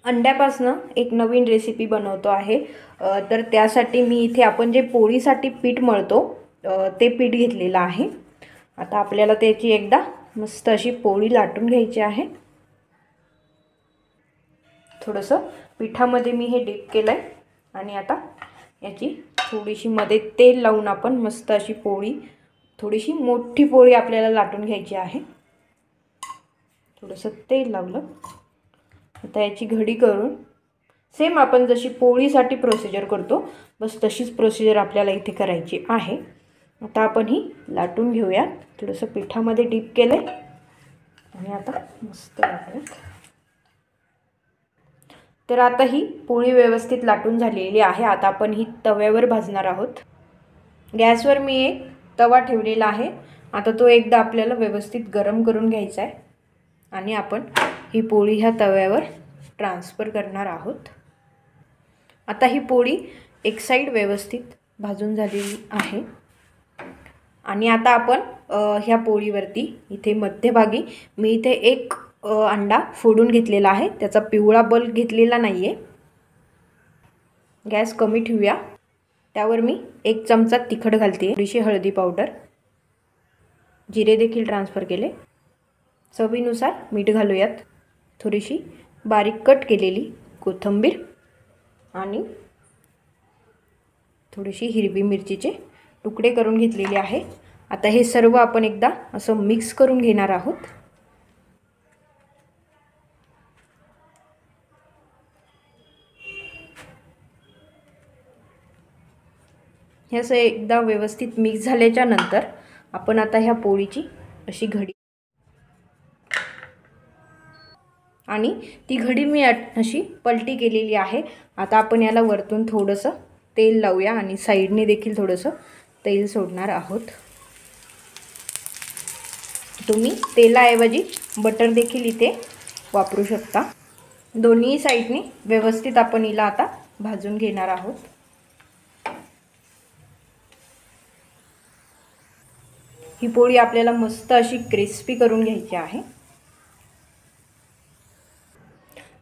अंड्यापासनं एक नवीन रेसिपी बनवतो आहे। तर त्यासाठी मी इथे आपण जे पोळीसाठी पीठ मळतो ते पीठ घेतलेलं आहे। आता आपल्याला त्याची एकदा मस्त अशी पोळी लाटून घ्यायची आहे। थोडंसं पिठामध्ये मी हे डीप केलंय आणि आता याची थोडीशी मध्ये तेल लावून आपण मस्त अशी पोळी, थोडीशी मोठी पोळी आपल्याला लाटून घ्यायची आहे। थोडंसं तेल लावलं, आता याची घडी करून सेम आपण जशी पोळीसाठी प्रोसिजर करतो बस तशीच प्रोसिजर आपल्याला इथे करायची आहे। आता आपण ही लाटून घेऊया। थोडंसं पिठामध्ये डीप केलंय आणि आता मस्त लाटूयात। तर आता ही पोळी व्यवस्थित लाटून झालेली आहे। आता आपण ही तव्यावर भाजणार आहोत। गॅसवर मी एक तवा ठेवलेला आहे। आता तो एकदा आपल्याला व्यवस्थित गरम करून घ्यायचा आहे आणि आपण ही पोळी ह्या तव्यावर ट्रान्सफर करणार आहोत। आता ही पोळी एक साइड व्यवस्थित भाजून झालेली आहे आणि आता आपण ह्या पोळीवरती इथे मध्यभागी मी इथे एक अंडा फोडून घेतलेला आहे। त्याचा पिवळा बल्ब घेतलेला नाहीये। गॅस कमी ठेवूया। त्यावर मी 1 चमचा तिखट घालते, थोडीशी हळदी पावडर, जिरे देखील ट्रान्सफर केले, चवीनुसार मीठ घालूयात, थोडीशी बारीक कट केलेली कोथिंबीर आणि थोडीशी हिरवी मिरचीचे तुकडे करून घेतलेले आहे। आता हे सर्व आपण एकदा असं मिक्स करून घेणार आहोत। हे असं एकदा व्यवस्थित मिक्स झाल्याच्या नंतर आपण आता ह्या पोळीची अशी घडी आणि ती घडी मी अशी पलटी केलेली आहे। आता आपण याला वरतून थोडंसं तेल लावूया आणि साइडने देखील थोडंसं तेल सोडणार आहोत। तुम्ही तेलाऐवजी बटर देखील इथे वापरू शकता। दोन्ही साइडने व्यवस्थित आपण हिला आता भाजून घेणार आहोत। ही पोळी आपल्याला मस्त अशी क्रिस्पी करून घ्यायची आहे।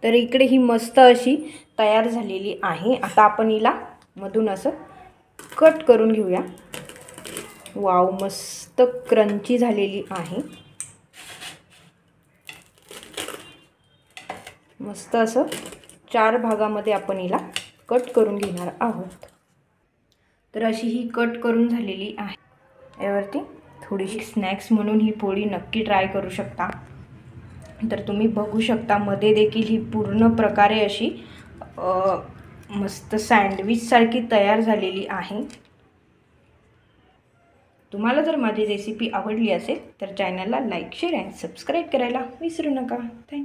तर इकडे ही मस्त अशी तयार झालेली आहे। आता आपण हिला मधून असं कट करून घेऊया। वाव, मस्त क्रंची झालेली आहे। मस्त असं 4 भागामध्ये आपण हिला कट करून घेणार आहोत। तर अशी ही कट करून झालेली आहे। यावरती थोडीशी स्नॅक्स म्हणून ही पोळी नक्की ट्राय करू शकता। तर तुम्ही बघू शकता मध्ये देखील ही पूर्ण प्रकारे अशी मस्त सँडविच सारखी तयार झालेली आहे। तुम्हाला जर माझी रेसिपी आवडली असेल तर चॅनलला लाईक, शेअर आणि सबस्क्राईब करायला विसरू नका। थँक्यू।